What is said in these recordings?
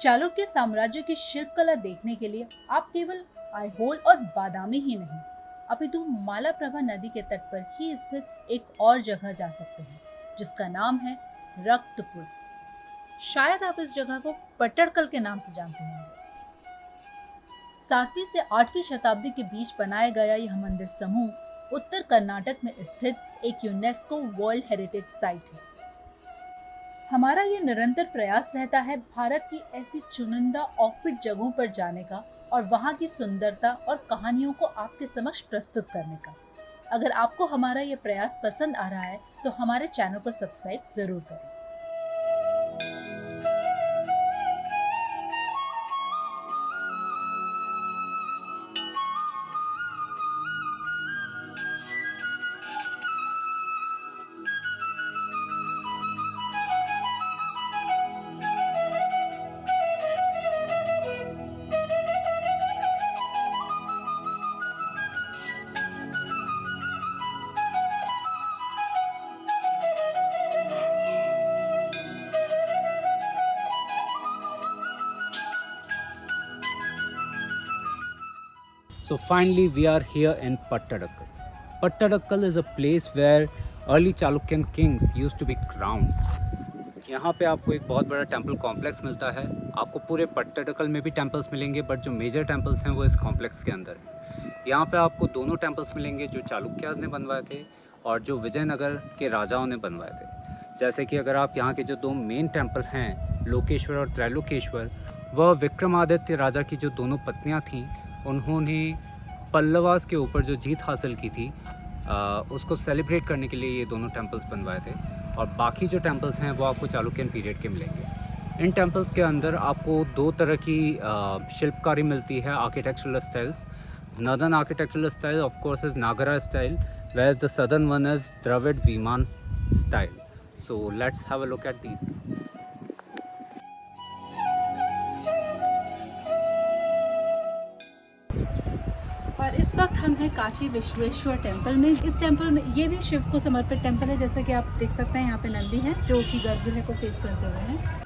चालुक्य साम्राज्य की शिल्पकला देखने के लिए आप केवल आईहोल और बादामी ही नहीं, अपितु मालाप्रभा नदी के तट पर ही स्थित एक और जगह जा सकते हैं, जिसका नाम है रक्तपुर। शायद आप इस जगह को पट्टड़कल के नाम से जानते होंगे। 7वीं से 8वीं शताब्दी के बीच बनाया गया यह मंदिर समूह उत्तर कर्नाटक में स्थित एक यूनेस्को वर्ल्ड हेरिटेज साइट है। हमारा ये निरंतर प्रयास रहता है भारत की ऐसी चुनिंदा ऑफबीट जगहों पर जाने का और वहाँ की सुंदरता और कहानियों को आपके समक्ष प्रस्तुत करने का। अगर आपको हमारा ये प्रयास पसंद आ रहा है तो हमारे चैनल को सब्सक्राइब जरूर करें। So finally we are here in Pattadakkal. Pattadakkal is a place where early Chalukyan kings used to be crowned. यहाँ पे आपको एक बहुत बड़ा टेम्पल कॉम्प्लेक्स मिलता है। आपको पूरे पट्टडकल में भी टेम्पल्स मिलेंगे, बट जो मेजर टेम्पल्स हैं वो इस कॉम्प्लेक्स के अंदर है। यहाँ पे आपको दोनों टेम्पल्स मिलेंगे जो चालुक्याज ने बनवाए थे और जो विजयनगर के राजाओं ने बनवाए थे। जैसे कि अगर आप यहाँ के जो दो मेन टेम्पल हैं, लोकेश्वर और त्रैलोकेश्वर, वह विक्रमादित्य राजा की जो दोनों पत्नियाँ थीं, उन्होंने पल्लवास के ऊपर जो जीत हासिल की थी उसको सेलिब्रेट करने के लिए ये दोनों टेम्पल्स बनवाए थे। और बाकी जो टेम्पल्स हैं वो आपको चालुक्यन पीरियड के मिलेंगे। इन टेम्पल्स के अंदर आपको दो तरह की शिल्पकारी मिलती है, architectural styles. Northern architectural style of course is Nagara style, whereas the southern one is Dravid Viman style. So let's have a look at these. और इस वक्त हम हैं काशी विश्वेश्वर टेम्पल में। इस टेम्पल में ये भी शिव को समर्पित टेम्पल है। जैसा कि आप देख सकते हैं यहाँ पे नंदी है जो कि गर्भगृह को फेस करते हुए है।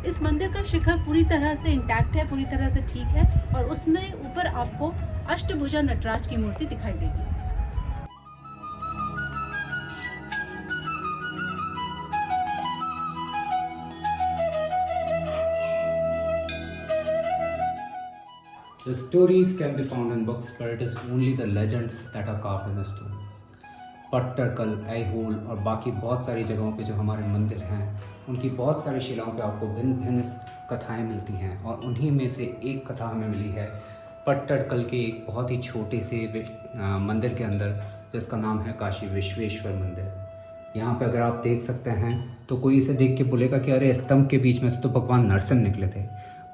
इस मंदिर का शिखर पूरी तरह से इंटैक्ट है, पूरी तरह से ठीक है, और उसमें ऊपर आपको अष्टभुजा नटराज की मूर्ति दिखाई देगी। The stories can be found in books, but it is only the legends that are carved in the stones. पट्टड़कल, Aihole और बाकी बहुत सारी जगहों पे जो हमारे मंदिर हैं, उनकी बहुत सारी शिलाओं पे आपको भिन्न भिन्न कथाएं मिलती हैं, और उन्हीं में से एक कथा हमें मिली है पट्टड़कल के एक बहुत ही छोटे से मंदिर के अंदर, जिसका नाम है काशी विश्वेश्वर मंदिर। यहाँ पे अगर आप देख सकते हैं तो कोई इसे देख के बोलेगा कि अरे स्तंभ के बीच में से तो भगवान नरसिंह निकले थे,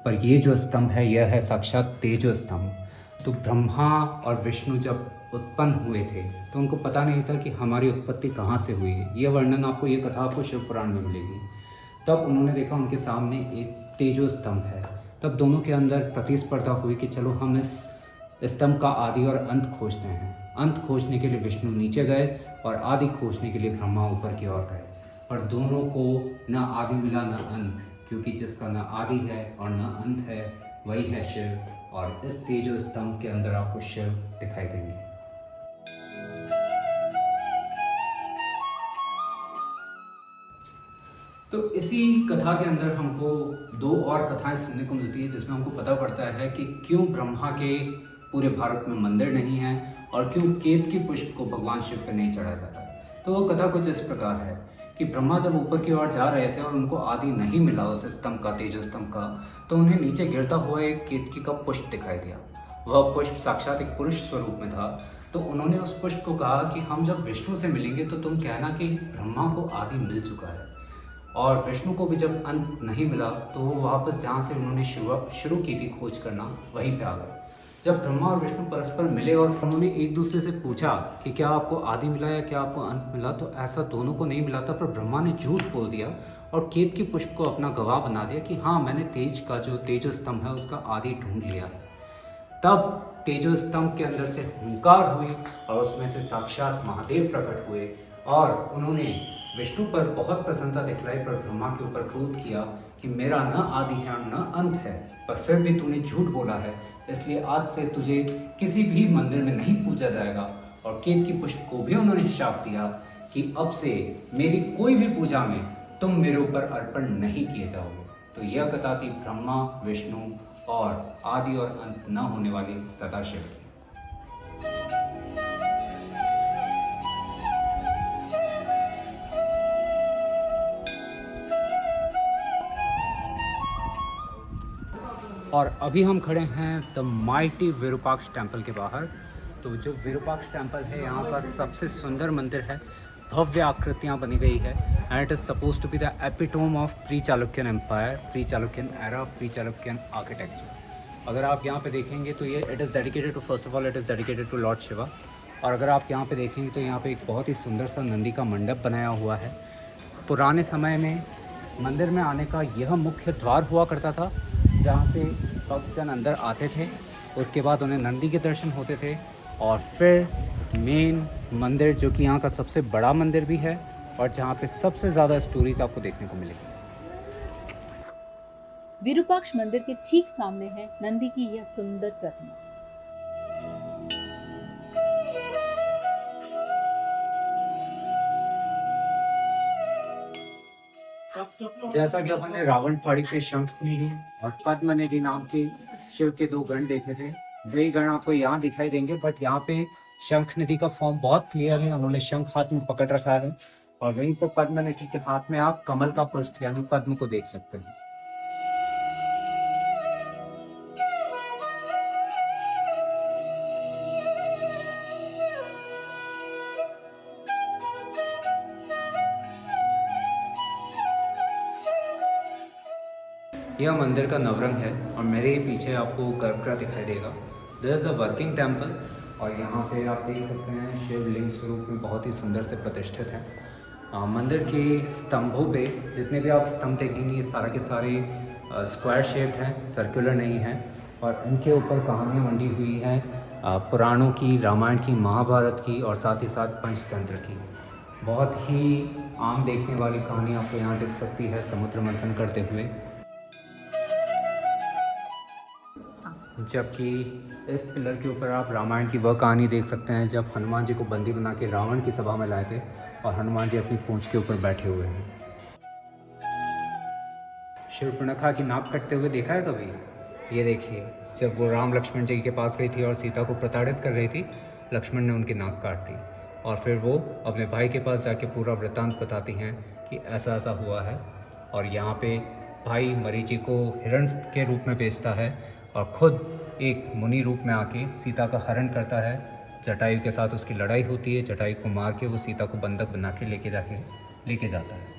पर ये जो स्तंभ है यह है साक्षात तेजो स्तंभ। तो ब्रह्मा और विष्णु जब उत्पन्न हुए थे तो उनको पता नहीं था कि हमारी उत्पत्ति कहाँ से हुई है। यह वर्णन आपको, ये कथा आपको शिव पुराण में मिलेगी। तब उन्होंने देखा उनके सामने एक तेजो स्तंभ है। तब दोनों के अंदर प्रतिस्पर्धा हुई कि चलो हम इस स्तंभ का आदि और अंत खोजते हैं। अंत खोजने के लिए विष्णु नीचे गए और आदि खोजने के लिए ब्रह्मा ऊपर की ओर गए, पर दोनों को न आदि मिला न अंत, क्योंकि जिसका न आदि है और न अंत है वही है शिव। और इस तेजो स्तंभ के अंदर आपको शिव दिखाई देंगे। तो इसी कथा के अंदर हमको दो और कथाएं सुनने को मिलती है, जिसमें हमको पता पड़ता है कि क्यों ब्रह्मा के पूरे भारत में मंदिर नहीं है और क्यों केतकी पुष्प को भगवान शिव पर नहीं चढ़ाया जाता। तो वो कथा कुछ इस प्रकार है कि ब्रह्मा जब ऊपर की ओर जा रहे थे और उनको आदि नहीं मिला उस स्तंभ का, तेजो स्तंभ का, तो उन्हें नीचे गिरता हुआ एक केतकी का पुष्प दिखाई दिया। वह पुष्प साक्षात एक पुरुष स्वरूप में था। तो उन्होंने उस पुष्प को कहा कि हम जब विष्णु से मिलेंगे तो तुम कहना कि ब्रह्मा को आदि मिल चुका है। और विष्णु को भी जब अंत नहीं मिला तो वो वापस जहाँ से उन्होंने शुरू की थी खोज करना, वहीं पे आ गए। जब ब्रह्मा और विष्णु परस्पर मिले और उन्होंने एक दूसरे से पूछा कि क्या आपको आदि मिला या क्या आपको अंत मिला, तो ऐसा दोनों को नहीं मिला था। पर ब्रह्मा ने झूठ बोल दिया और केतकी पुष्प को अपना गवाह बना दिया कि हाँ, मैंने तेज का जो तेजो स्तंभ है उसका आदि ढूंढ लिया। तब तेजो स्तंभ के अंदर से हुंकार हुई और उसमें से साक्षात महादेव प्रकट हुए और उन्होंने विष्णु पर बहुत प्रसन्नता दिखलाई पर ब्रह्मा के ऊपर क्रोध किया कि मेरा न आदि है और न अंत है, पर फिर भी तूने झूठ बोला है, इसलिए आज से तुझे किसी भी मंदिर में नहीं पूजा जाएगा। और केत की पुष्प को भी उन्होंने शाप दिया कि अब से मेरी कोई भी पूजा में तुम मेरे ऊपर अर्पण नहीं किए जाओगे। तो यह कथा थी ब्रह्मा, विष्णु और आदि और अंत न होने वाले सदाशिव की। और अभी हम खड़े हैं द माइटी विरूपाक्ष टेम्पल के बाहर। तो जो विरूपाक्ष टेम्पल है यहाँ का सबसे सुंदर मंदिर है, भव्य आकृतियाँ बनी गई है and it is suppose to be the epitome of pre Chalukyan empire, pre Chalukyan era, pre Chalukyan architecture. अगर आप यहाँ पे देखेंगे तो ये it is dedicated to, first of all it is dedicated to lord Shiva. और अगर आप यहाँ पे देखेंगे तो यहाँ पे एक बहुत ही सुंदर सा नंदी का मंडप बनाया हुआ है। पुराने समय में मंदिर में आने का यह मुख्य द्वार हुआ करता था जहाँ से भक्तजन अंदर आते थे, उसके बाद उन्हें नंदी के दर्शन होते थे और फिर मेन मंदिर जो कि यहाँ का सबसे बड़ा मंदिर भी है और जहाँ पे सबसे ज़्यादा स्टोरीज आपको देखने को मिलेगी। विरूपाक्ष मंदिर के ठीक सामने है नंदी की यह सुंदर प्रतिमा। जैसा कि अपन ने रावण फाड़ी पे शंखनिधि और पद्मनिधि नाम के शिव के 2 गण देखे थे, वही गण आपको यहाँ दिखाई देंगे, बट यहाँ पे शंखनिधि का फॉर्म बहुत क्लियर है, उन्होंने शंख हाथ में पकड़ रखा है और वहीं पर पद्मनिधि के हाथ में आप कमल का पुष्प यानी पद्म को देख सकते हैं। यह मंदिर का नवरंग है और मेरे ही पीछे आपको गर्भगृह दिखाई देगा। There is a working temple और यहाँ पे आप देख सकते हैं शिवलिंग स्वरूप में बहुत ही सुंदर से प्रतिष्ठित है। मंदिर के स्तंभों पे जितने भी आप स्तंभ देखेंगे ये सारा के सारे स्क्वायर शेप्ड हैं, सर्कुलर नहीं हैं और इनके ऊपर कहानियाँ मंडी हुई हैं पुराणों की, रामायण की, महाभारत की और साथ ही साथ पंचतंत्र की। बहुत ही आम देखने वाली कहानी आपको यहाँ दिख सकती है समुद्र मंथन करते हुए। जबकि इस पिलर के ऊपर आप रामायण की वह कहानी देख सकते हैं जब हनुमान जी को बंदी बना के रावण की सभा में लाए थे और हनुमान जी अपनी पूंछ के ऊपर बैठे हुए हैं। शूर्पणखा की नाक कटते हुए देखा है कभी? ये देखिए, जब वो राम लक्ष्मण जी के पास गई थी और सीता को प्रताड़ित कर रही थी, लक्ष्मण ने उनकी नाक काट दी और फिर वो अपने भाई के पास जाके पूरा वृत्तांत बताती हैं कि ऐसा ऐसा हुआ है। और यहाँ पे भाई मरीचि को हिरण के रूप में बेचता है और खुद एक मुनि रूप में आके सीता का हरण करता है। जटायु के साथ उसकी लड़ाई होती है, जटायु को मार के वो सीता को बंधक बना के लेके जाता है।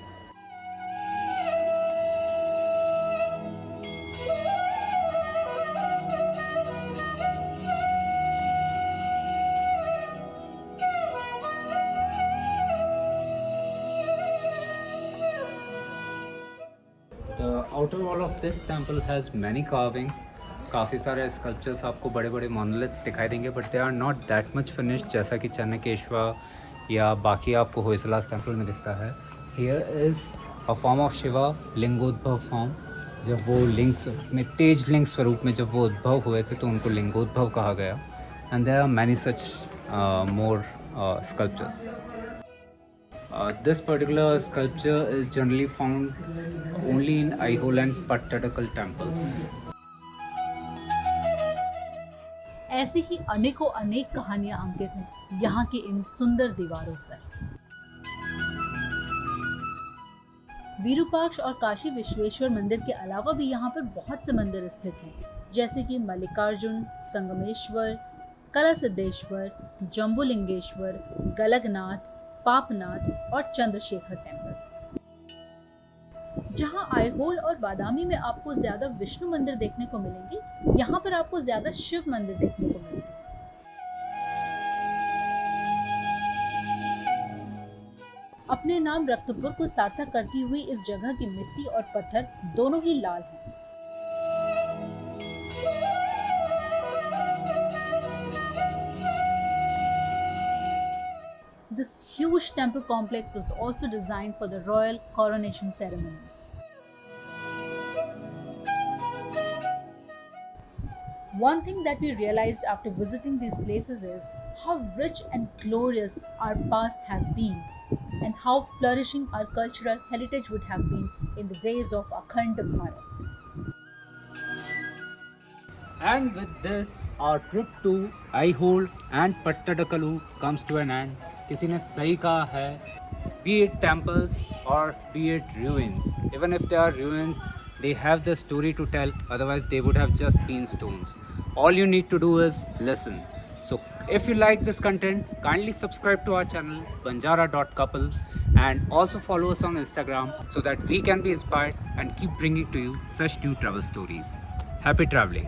The outer wall of this temple has many carvings. काफ़ी सारे स्कल्पचर्स आपको बड़े बड़े मोनोलिथ्स दिखाई देंगे but they are not that much finished जैसा कि चन्नकेश्वर या बाकी आपको होयसलास टेम्पल में दिखता है। Here is a form of Shiva, Lingodbhava form. जब वो लिंग में तेज लिंग स्वरूप में जब वो उद्भव हुए थे तो उनको लिंगोद्भव कहा गया। And there are many such more sculptures. This particular sculpture is generally found only in Aihole and Pattadakal temples. ऐसी ही अनेकों अनेक कहानियां अंकित हैं यहाँ की इन सुंदर दीवारों पर। विरूपाक्ष और काशी विश्वेश्वर मंदिर के अलावा भी यहाँ पर बहुत से मंदिर स्थित हैं, जैसे कि मल्लिकार्जुन, संगमेश्वर, कला सिद्धेश्वर, जम्बुलिंगेश्वर, गलगनाथ, पापनाथ और चंद्रशेखर टेम्पल। जहां आईहोल और बादामी में आपको ज्यादा विष्णु मंदिर देखने को मिलेंगे, यहाँ पर आपको ज्यादा शिव मंदिर देखने को मिलेंगे। अपने नाम रक्तपुर को सार्थक करती हुई इस जगह की मिट्टी और पत्थर दोनों ही लाल हैं। This huge temple complex was also designed for the royal coronation ceremonies. One thing that we realized after visiting these places is how rich and glorious our past has been, and how flourishing our cultural heritage would have been in the days of Akhand Bharat. And with this, our trip to Aihole and Pattadakalu comes to an end. किसी ने सही कहा है, be it temples or be it ruins. Even if they are ruins, they have the story to tell, otherwise they would have just been stones. All you need to do is listen. So if you like this content, kindly subscribe to our channel banjara.couple and also follow us on Instagram so that we can be inspired and keep bringing to you such new travel stories. Happy traveling.